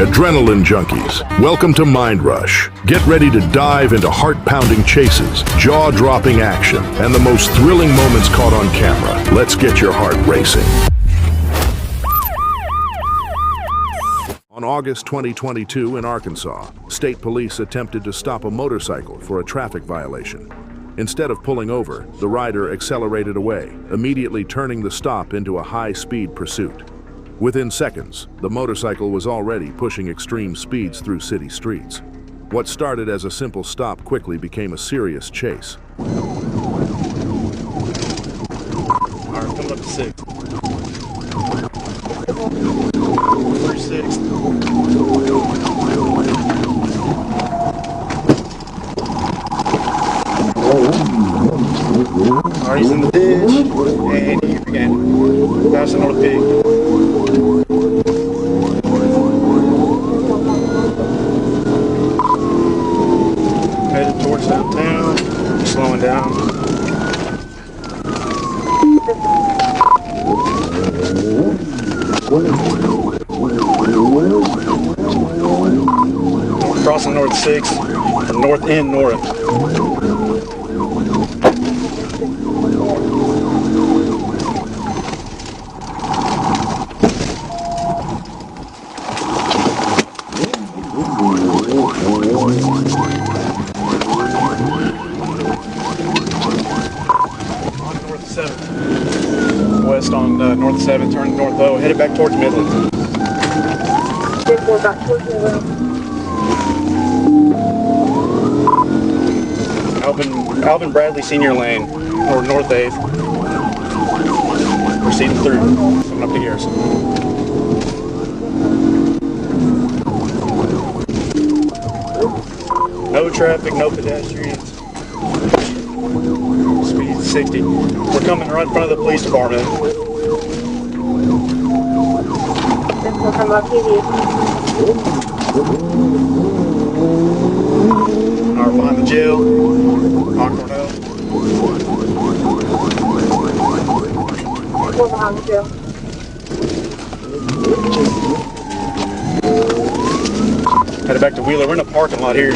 Adrenaline junkies, welcome to Mind Rush. Get ready to dive into heart-pounding chases, jaw-dropping action, and the most thrilling moments caught on camera. Let's get your heart racing. On August 2022 in Arkansas, state police attempted to stop a motorcycle for a traffic violation. Instead of pulling over, the rider accelerated away, immediately turning the stop into a high-speed pursuit. Within seconds, the motorcycle was already pushing extreme speeds through city streets. What started as a simple stop quickly became a serious chase. All right, coming up to 6. 36. All right, he's in the ditch, and he began passing on a pig. Headed towards downtown, slowing down. Crossing North 6, from north end north. West on North 7, turning North O, headed back towards Midland. Back towards Midland. Alvin Bradley Senior Lane, or North 8th. Proceeding through, coming up to Garrison. No traffic, no pedestrians. Speed 60. We're coming right in front of the police department. All right, behind the jail. Cornell. We're behind the jail. Headed back to Wheeler. We're in a parking lot here.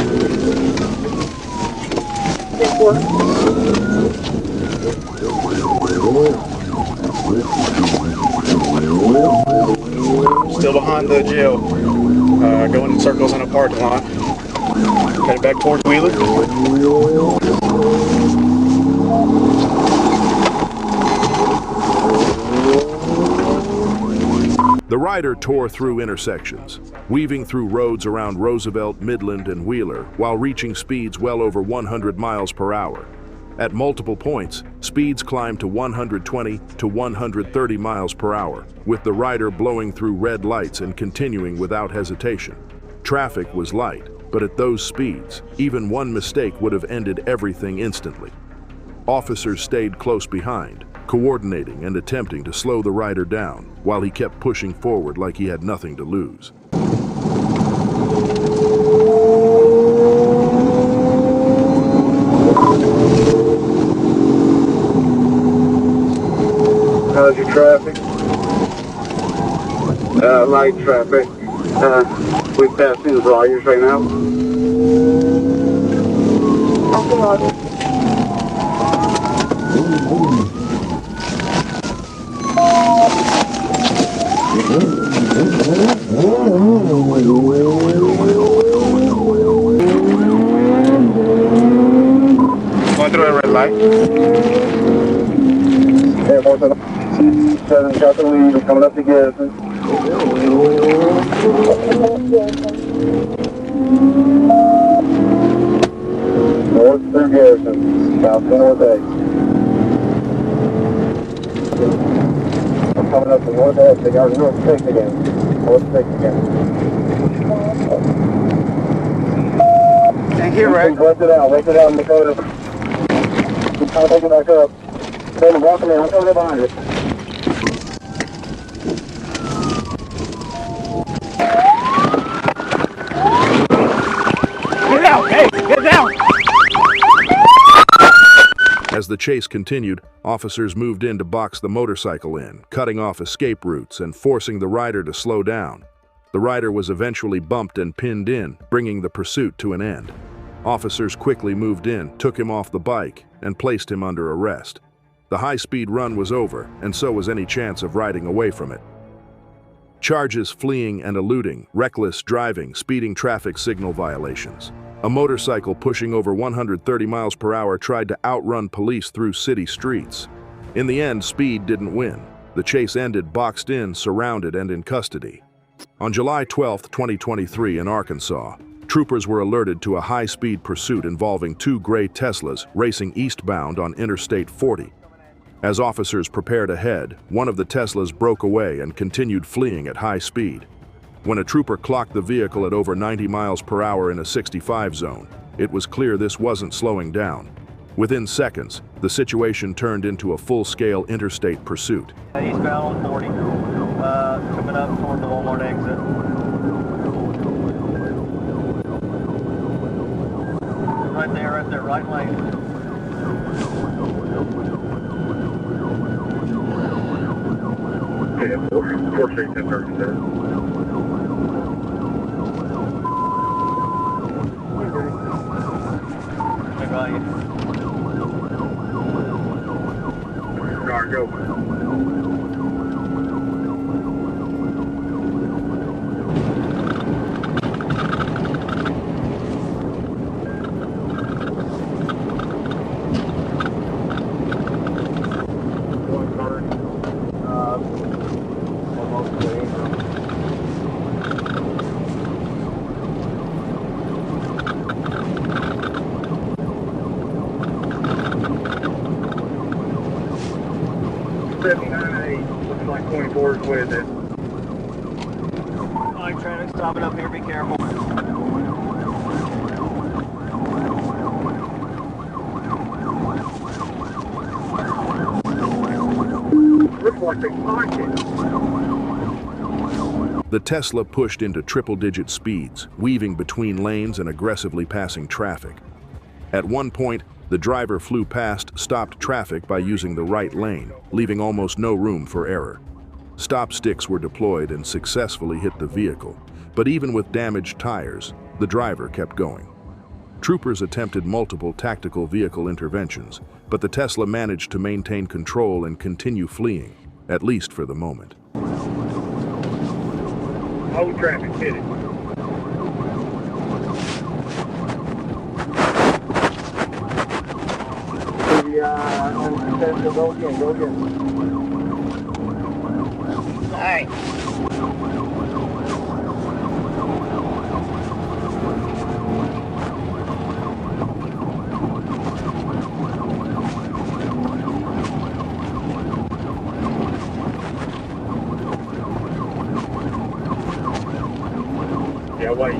Still behind the jail. Going in circles in a parking lot. Headed back towards Wheeler. The rider tore through intersections, weaving through roads around Roosevelt, Midland, and Wheeler while reaching speeds well over 100 miles per hour. At multiple points, speeds climbed to 120 to 130 miles per hour, with the rider blowing through red lights and continuing without hesitation. Traffic was light, but at those speeds, even one mistake would have ended everything instantly. Officers stayed close behind, coordinating and attempting to slow the rider down, while he kept pushing forward like he had nothing to lose. How's your traffic? Light traffic. We passed through the volumes right now. Going through a red light. Yeah, 7 got the lead. We're coming up to Garrison. North through Garrison. South to North 8. I'm coming up to North 8. They got North 6 again. North 6 again. Thank you, Rick. Lift it out in Dakota. I'll take it back up. Then walking in, I'm coming up behind it. Get down! Hey, get down! As the chase continued, officers moved in to box the motorcycle in, cutting off escape routes and forcing the rider to slow down. The rider was eventually bumped and pinned in, bringing the pursuit to an end. Officers quickly moved in, took him off the bike, and placed him under arrest. The high-speed run was over, and so was any chance of riding away from it. Charges: fleeing and eluding, reckless driving, speeding, traffic signal violations. A motorcycle pushing over 130 miles per hour tried to outrun police through city streets. In the end, speed didn't win. The chase ended boxed in, surrounded, and in custody. On July 12, 2023, in Arkansas, troopers were alerted to a high-speed pursuit involving two gray Teslas racing eastbound on Interstate 40. As officers prepared ahead, one of the Teslas broke away and continued fleeing at high speed. When a trooper clocked the vehicle at over 90 miles per hour in a 65 zone, it was clear this wasn't slowing down. Within seconds, the situation turned into a full-scale interstate pursuit. Eastbound on 40, coming up toward the Walmart exit. Right there, right lane. Yeah, 4 Street 1037. I got you. Car, go. Looks like 24 is with it. Alright, traffic stopping up here, be careful. Looks like they parked it. The Tesla pushed into triple-digit speeds, weaving between lanes and aggressively passing traffic. At one point, the driver flew past stopped traffic by using the right lane, leaving almost no room for error. Stop sticks were deployed and successfully hit the vehicle, but even with damaged tires, the driver kept going. Troopers attempted multiple tactical vehicle interventions, but the Tesla managed to maintain control and continue fleeing, at least for the moment. Hold traffic, hit it. Go again, go again. Alright. Yeah, wait.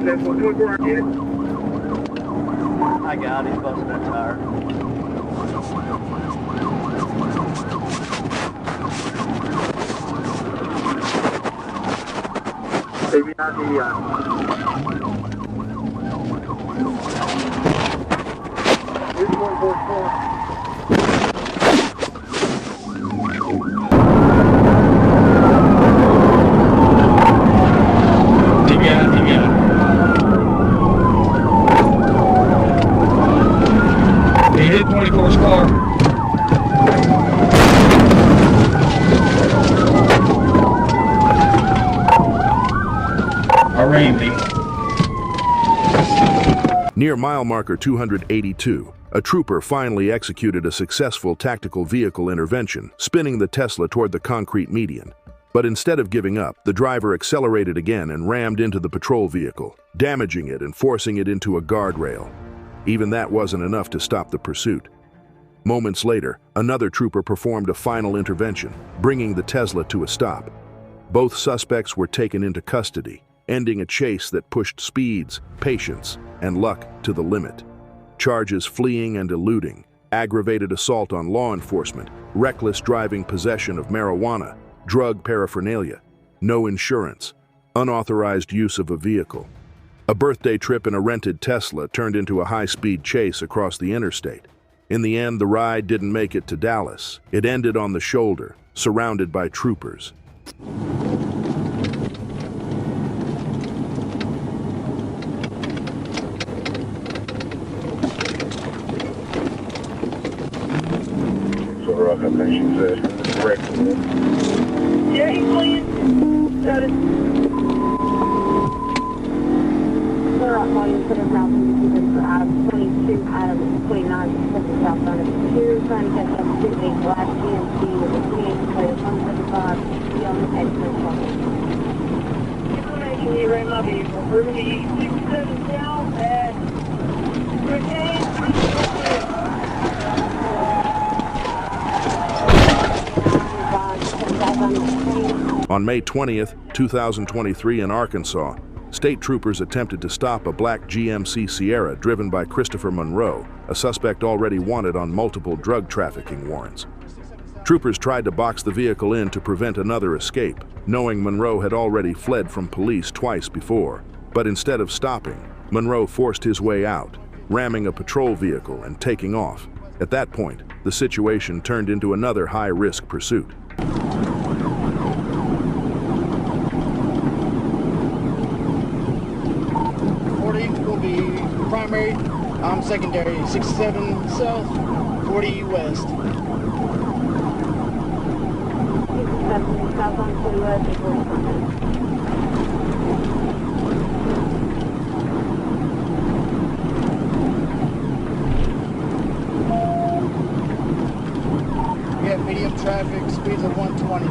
Successful. Good work, get it. I got it, he's busting that tire. Here's 144. He hit 24's car. I rammed him. Near mile marker 282, a trooper finally executed a successful tactical vehicle intervention, spinning the Tesla toward the concrete median. But instead of giving up, the driver accelerated again and rammed into the patrol vehicle, damaging it and forcing it into a guardrail. Even that wasn't enough to stop the pursuit. Moments later, another trooper performed a final intervention, bringing the Tesla to a stop. Both suspects were taken into custody, ending a chase that pushed speeds, patience, and luck to the limit. Charges: fleeing and eluding, aggravated assault on law enforcement, reckless driving, possession of marijuana, drug paraphernalia, no insurance, unauthorized use of a vehicle. A birthday trip in a rented Tesla turned into a high-speed chase across the interstate. In the end, the ride didn't make it to Dallas. It ended on the shoulder, surrounded by troopers. So rock, I think she said. Correct. Yeah, he's playing. Got it. Volume for the south for Adam 22, Adam 29, Pacific South Side of 2, trying to catch up to a black GMC with a 28 player 175 young exit. Information, you ran my vehicle. We're going to use 67 south at On May 20th, 2023 in Arkansas, state troopers attempted to stop a black GMC Sierra driven by Christopher Monroe, a suspect already wanted on multiple drug trafficking warrants. Troopers tried to box the vehicle in to prevent another escape, knowing Monroe had already fled from police twice before. But instead of stopping, Monroe forced his way out, ramming a patrol vehicle and taking off. At that point, the situation turned into another high-risk pursuit. Will be primary, I'm secondary, 67 south, 40 west. 67 south on 40 west is 40%. We have medium traffic, speeds of 120.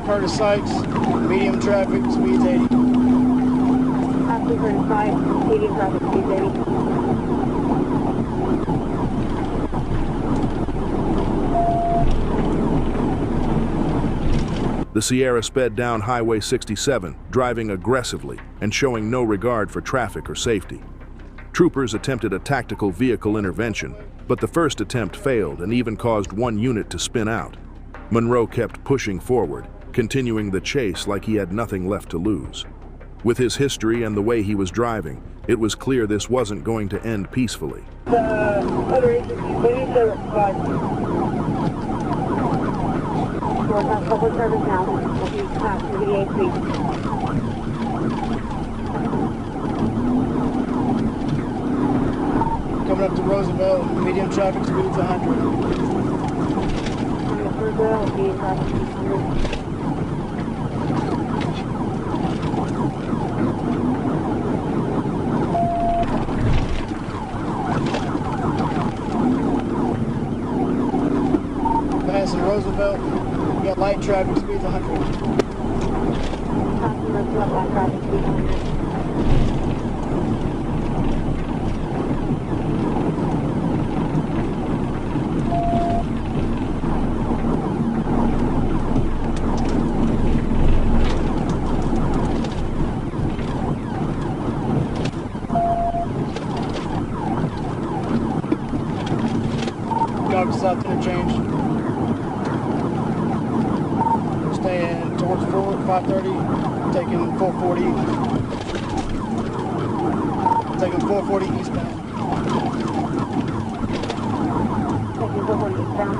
Curtis Sykes, medium traffic, speeds 80. After Curtis Sykes, medium traffic, speeds 80. The Sierra sped down Highway 67, driving aggressively and showing no regard for traffic or safety. Troopers attempted a tactical vehicle intervention, but the first attempt failed and even caused one unit to spin out. Monroe kept pushing forward, continuing the chase like he had nothing left to lose. With his history and the way he was driving, it was clear this wasn't going to end peacefully. Other agencies, we need to provide public service now. We'll be passing the AC. Coming up to Roosevelt, medium traffic, speeds 100. Coming up Roosevelt, medium traffic, speeds 100. Passing Roosevelt, we got light traffic, speeds 100. Passing Roosevelt, light traffic, speeds 100. South interchange. Staying towards 530, taking 440. Taking 440 eastbound. Taking 440 eastbound.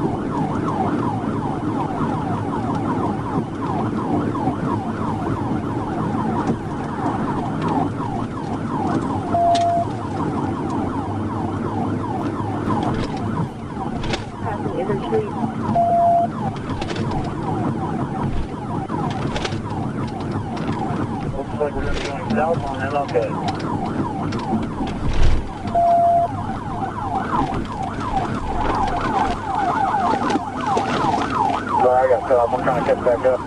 Looks like we're going to be going south on MLK. Sorry, I got cut off. I'm trying to catch back up.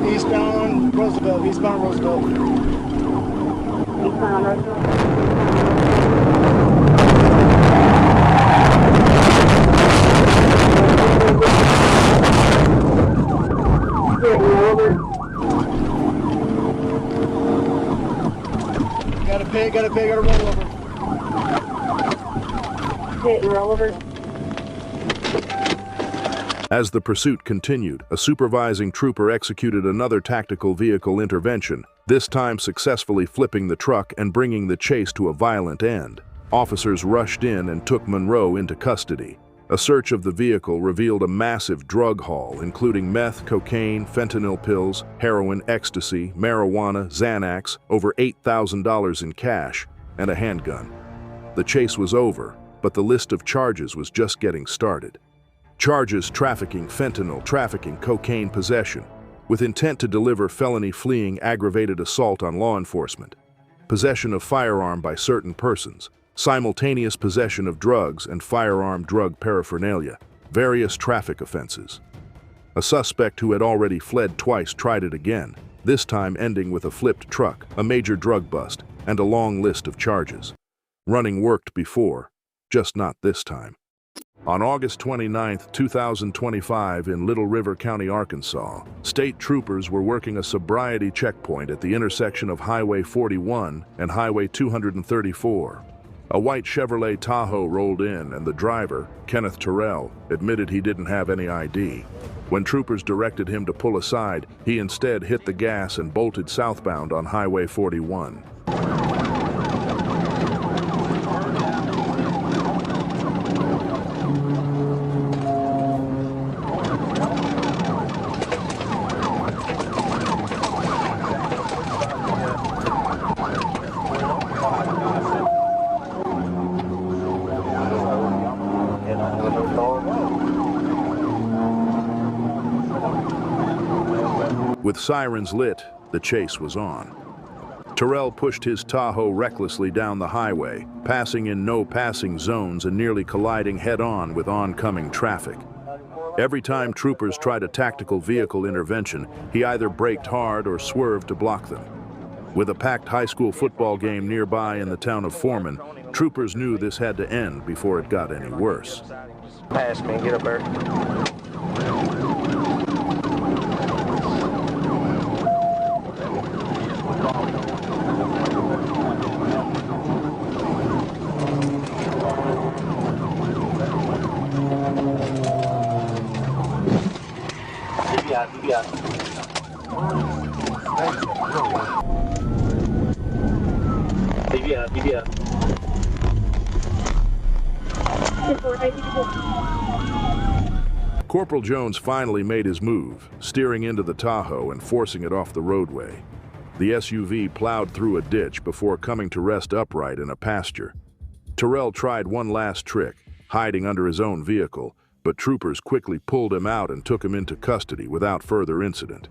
Eastbound Roosevelt, eastbound Roosevelt. Eastbound Roosevelt. Got a pig, got a roll over. Hit and roll over. As the pursuit continued, a supervising trooper executed another tactical vehicle intervention, this time successfully flipping the truck and bringing the chase to a violent end. Officers rushed in and took Monroe into custody. A search of the vehicle revealed a massive drug haul, including meth, cocaine, fentanyl pills, heroin, ecstasy, marijuana, Xanax, over $8,000 in cash, and a handgun. The chase was over, but the list of charges was just getting started. Charges: trafficking fentanyl, trafficking cocaine, possession, with intent to deliver, felony fleeing, aggravated assault on law enforcement, possession of firearm by certain persons, simultaneous possession of drugs and firearm drug paraphernalia, various traffic offenses. A suspect who had already fled twice tried it again, this time ending with a flipped truck, a major drug bust, and a long list of charges. Running worked before, just not this time. On August 29, 2025, in Little River County, Arkansas, state troopers were working a sobriety checkpoint at the intersection of Highway 41 and Highway 234. A white Chevrolet Tahoe rolled in, and the driver, Kenneth Terrell, admitted he didn't have any ID. When troopers directed him to pull aside, he instead hit the gas and bolted southbound on Highway 41. With sirens lit, the chase was on. Terrell pushed his Tahoe recklessly down the highway, passing in no passing zones and nearly colliding head-on with oncoming traffic. Every time troopers tried a tactical vehicle intervention, he either braked hard or swerved to block them. With a packed high school football game nearby in the town of Foreman, troopers knew this had to end before it got any worse. Pass me, get up there. Corporal Jones finally made his move, steering into the Tahoe and forcing it off the roadway. The SUV plowed through a ditch before coming to rest upright in a pasture. Terrell tried one last trick, hiding under his own vehicle, but troopers quickly pulled him out and took him into custody without further incident.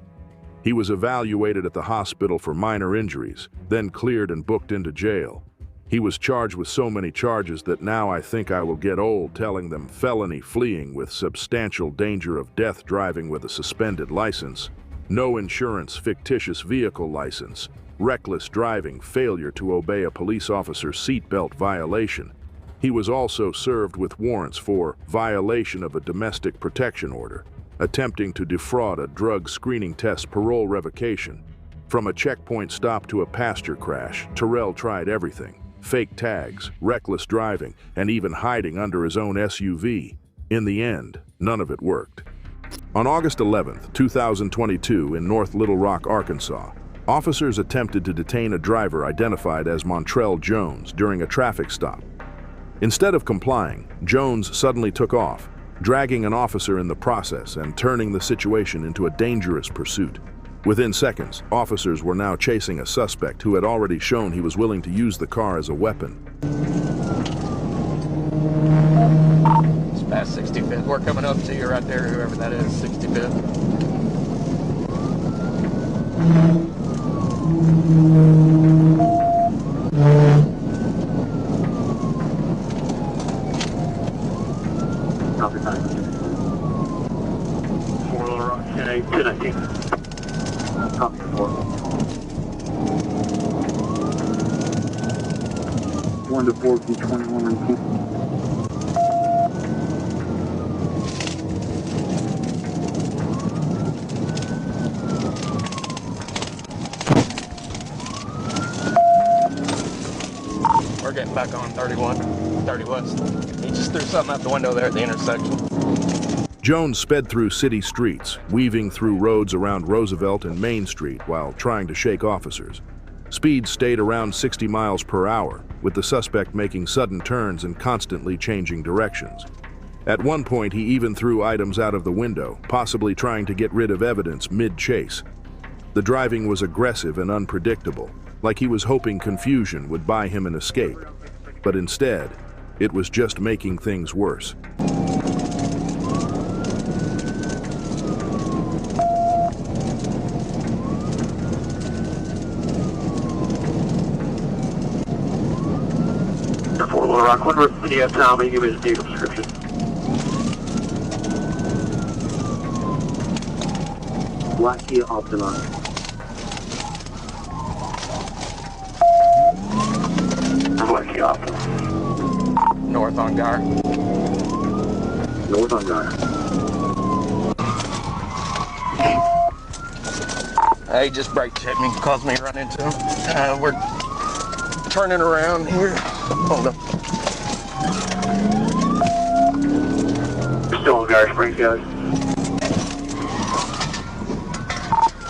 He was evaluated at the hospital for minor injuries, then cleared and booked into jail. He was charged with so many charges that now I think I will get old telling them: felony fleeing with substantial danger of death, driving with a suspended license, no insurance, fictitious vehicle license, reckless driving, failure to obey a police officer's seatbelt violation. He was also served with warrants for violation of a domestic protection order, attempting to defraud a drug screening test, parole revocation. From a checkpoint stop to a pasture crash, Terrell tried everything: fake tags, reckless driving, and even hiding under his own SUV. In the end, none of it worked. On August 11, 2022, in North Little Rock, Arkansas, officers attempted to detain a driver identified as Montrell Jones during a traffic stop. Instead of complying, Jones suddenly took off, dragging an officer in the process and turning the situation into a dangerous pursuit. Within seconds, officers were now chasing a suspect who had already shown he was willing to use the car as a weapon. It's past 65th. We're coming up to you right there, whoever that is, 65th. Copy, 4 Little Rock, 10-8, 219. Copy, 4. 1 to 4, P21 and 2. We're getting back on 30 West. He just threw something out the window there at the intersection. Jones sped through city streets, weaving through roads around Roosevelt and Main Street while trying to shake officers. Speed stayed around 60 miles per hour, with the suspect making sudden turns and constantly changing directions. At one point, he even threw items out of the window, possibly trying to get rid of evidence mid-chase. The driving was aggressive and unpredictable, like he was hoping confusion would buy him an escape. But instead, it was just making things worse. Rock, what do you have, Tommy? Give me the vehicle description. Black Kia Optima. Black Kia Optima. North on Gar. North on Gar. Hey, just brake checked me, caused me to run into him. We're turning around here. Hold on. Still in Gar Springs, guys.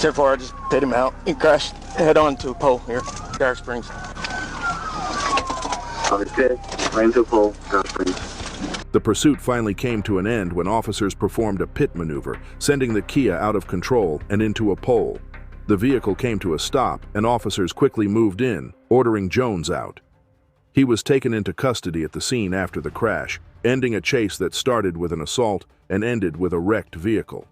10-4, I just hit him out. He crashed head on to a pole here, Gar Springs. Understood. Ran to a pole, Gar Springs. The pursuit finally came to an end when officers performed a pit maneuver, sending the Kia out of control and into a pole. The vehicle came to a stop, and officers quickly moved in, ordering Jones out. He was taken into custody at the scene after the crash, ending a chase that started with an assault and ended with a wrecked vehicle.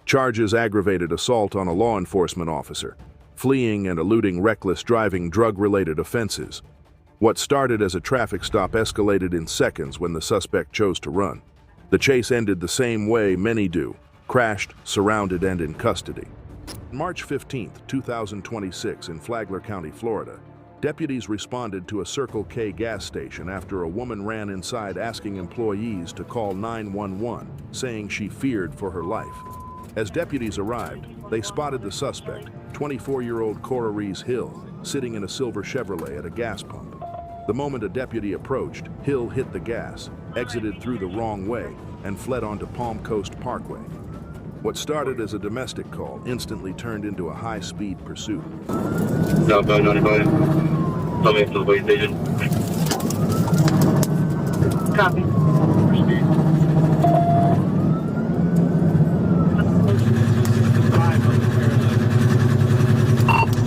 Charges: aggravated assault on a law enforcement officer, fleeing and eluding reckless driving, drug-related offenses. What started as a traffic stop escalated in seconds when the suspect chose to run. The chase ended the same way many do: crashed, surrounded, and in custody. March 15, 2026, in Flagler County, Florida, deputies responded to a Circle K gas station after a woman ran inside asking employees to call 911, saying she feared for her life. As deputies arrived, they spotted the suspect, 24-year-old Cora Reese Hill, sitting in a silver Chevrolet at a gas pump. The moment a deputy approached, Hill hit the gas, exited through the wrong way, and fled onto Palm Coast Parkway. What started as a domestic call instantly turned into a high-speed pursuit. Southbound 95. Tell me to the way station. Copy.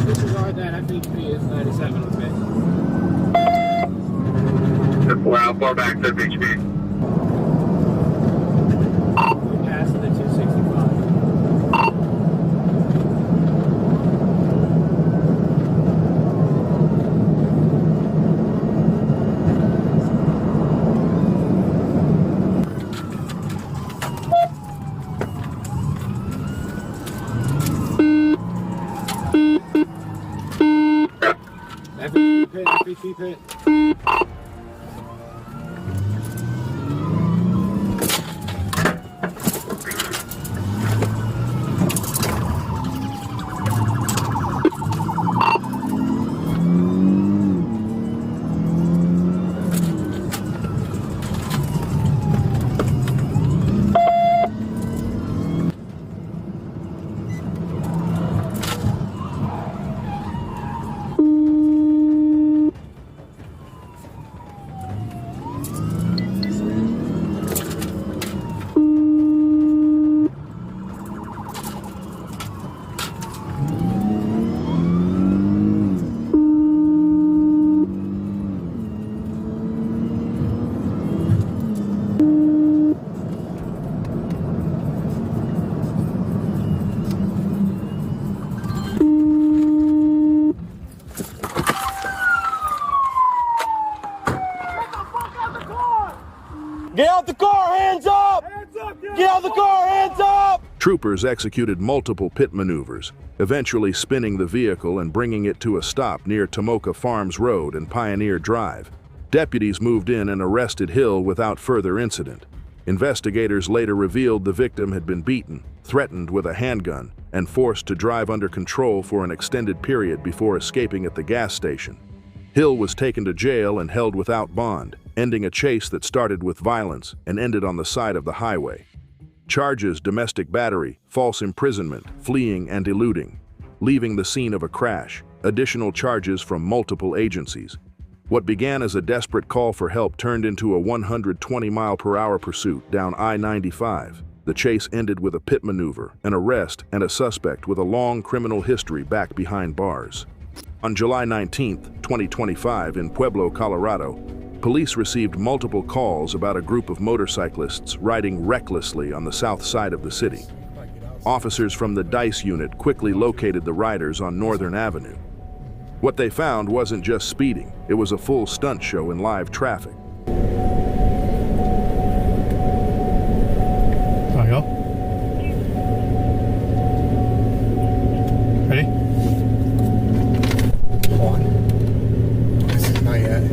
Disregard that. FHP is 97, okay? We're out far back to FHP. We passed the 265. FHP pit. Get out the car, hands up! Get out the car, hands up! Troopers executed multiple pit maneuvers, eventually spinning the vehicle and bringing it to a stop near Tomoka Farms Road and Pioneer Drive. Deputies moved in and arrested Hill without further incident. Investigators later revealed the victim had been beaten, threatened with a handgun, and forced to drive under control for an extended period before escaping at the gas station. Hill was taken to jail and held without bond, ending a chase that started with violence and ended on the side of the highway. Charges: domestic battery, false imprisonment, fleeing and eluding, leaving the scene of a crash. Additional charges from multiple agencies. What began as a desperate call for help turned into a 120-mile-per-hour pursuit down I-95. The chase ended with a pit maneuver, an arrest, and a suspect with a long criminal history back behind bars. On July 19, 2025, in Pueblo, Colorado, police received multiple calls about a group of motorcyclists riding recklessly on the south side of the city. Officers from the DICE unit quickly located the riders on Northern Avenue. What they found wasn't just speeding, it was a full stunt show in live traffic. There we go. Ready? Hold on. This is not yet.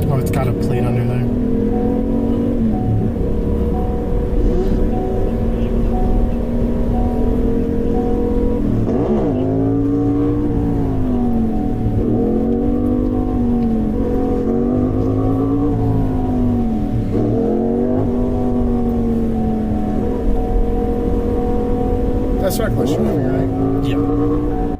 Oh, it's got a plate under there. That's reckless driving, right? Yep.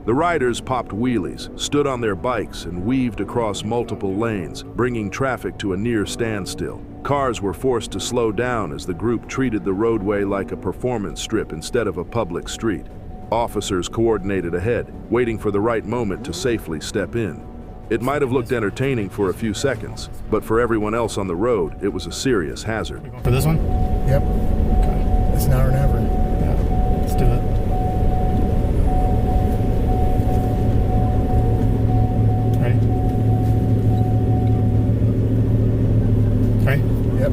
The riders popped wheelies, stood on their bikes, and weaved across multiple lanes, bringing traffic to a near standstill. Cars were forced to slow down as the group treated the roadway like a performance strip instead of a public street. Officers coordinated ahead, waiting for the right moment to safely step in. It might have looked entertaining for a few seconds, but for everyone else on the road, it was a serious hazard. For this one? Yep. Okay. It's now or never. Yeah. Let's do it. Ready? Ready? Yep.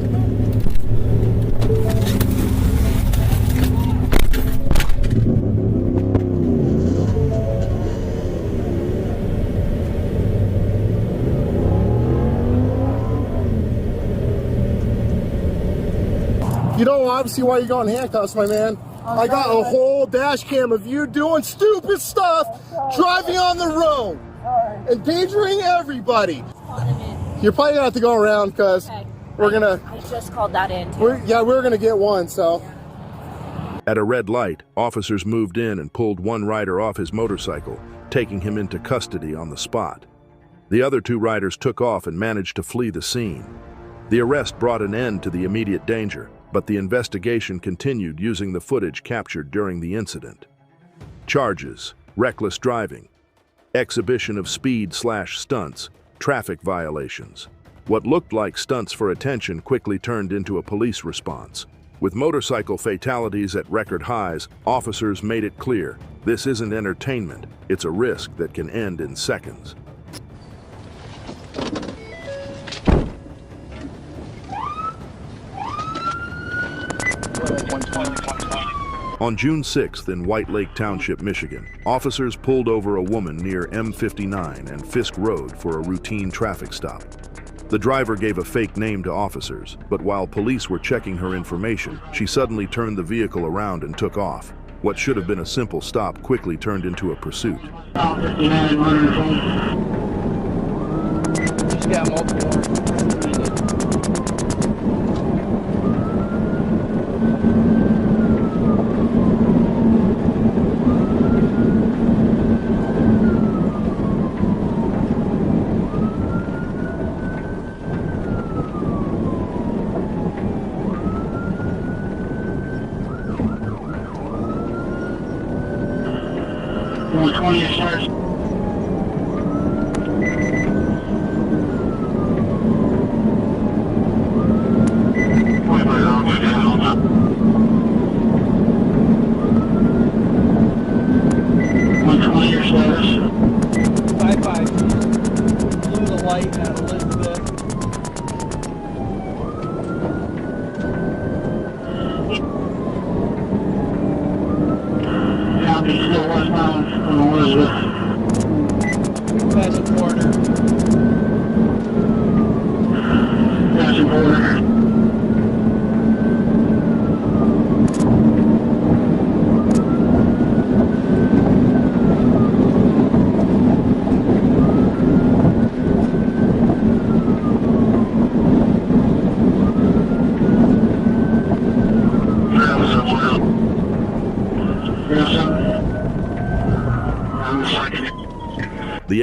You know obviously why you got in handcuffs, my man. I got a whole dash cam of you doing stupid stuff, driving on the road, endangering everybody. You're probably gonna have to go around because we're gonna. I just called that in. We're gonna get one. So. At a red light, officers moved in and pulled one rider off his motorcycle, taking him into custody on the spot. The other two riders took off and managed to flee the scene. The arrest brought an end to the immediate danger, but the investigation continued using the footage captured during the incident. Charges: reckless driving, exhibition of speed/stunts, traffic violations. What looked like stunts for attention quickly turned into a police response. With motorcycle fatalities at record highs, officers made it clear, this isn't entertainment, it's a risk that can end in seconds. On June 6th in White Lake Township, Michigan, officers pulled over a woman near M59 and Fisk Road for a routine traffic stop. The driver gave a fake name to officers, but while police were checking her information, she suddenly turned the vehicle around and took off. What should have been a simple stop quickly turned into a pursuit. She's got multiple. Border.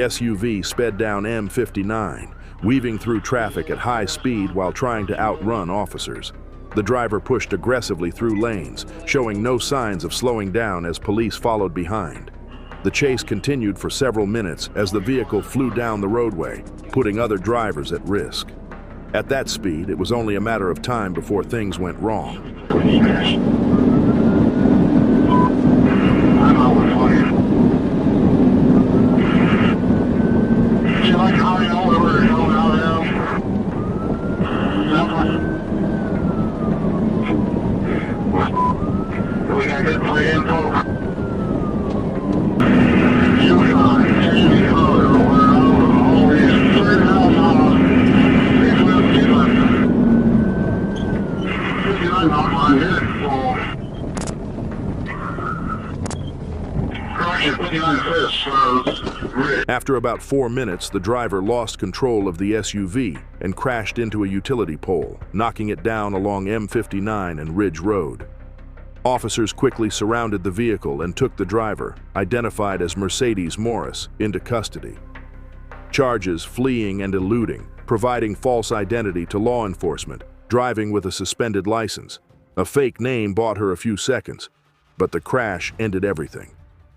The SUV sped down M59, weaving through traffic at high speed while trying to outrun officers. The driver pushed aggressively through lanes, showing no signs of slowing down as police followed behind. The chase continued for several minutes as the vehicle flew down the roadway, putting other drivers at risk. At that speed, it was only a matter of time before things went wrong. After about 4 minutes, the driver lost control of the SUV and crashed into a utility pole, knocking it down along M59 and Ridge Road. Officers quickly surrounded the vehicle and took the driver, identified as Mercedes Morris, into custody. Charges: fleeing and eluding, providing false identity to law enforcement, driving with a suspended license. A fake name bought her a few seconds, but the crash ended everything.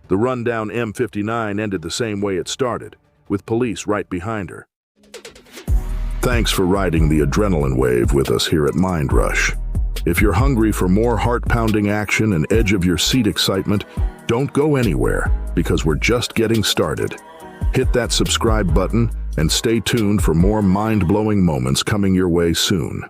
The rundown M59 ended the same way it started, with police right behind her. Thanks for riding the adrenaline wave with us here at Mind Rush. If you're hungry for more heart-pounding action and edge-of-your-seat excitement, don't go anywhere, because we're just getting started. Hit that subscribe button and stay tuned for more mind-blowing moments coming your way soon.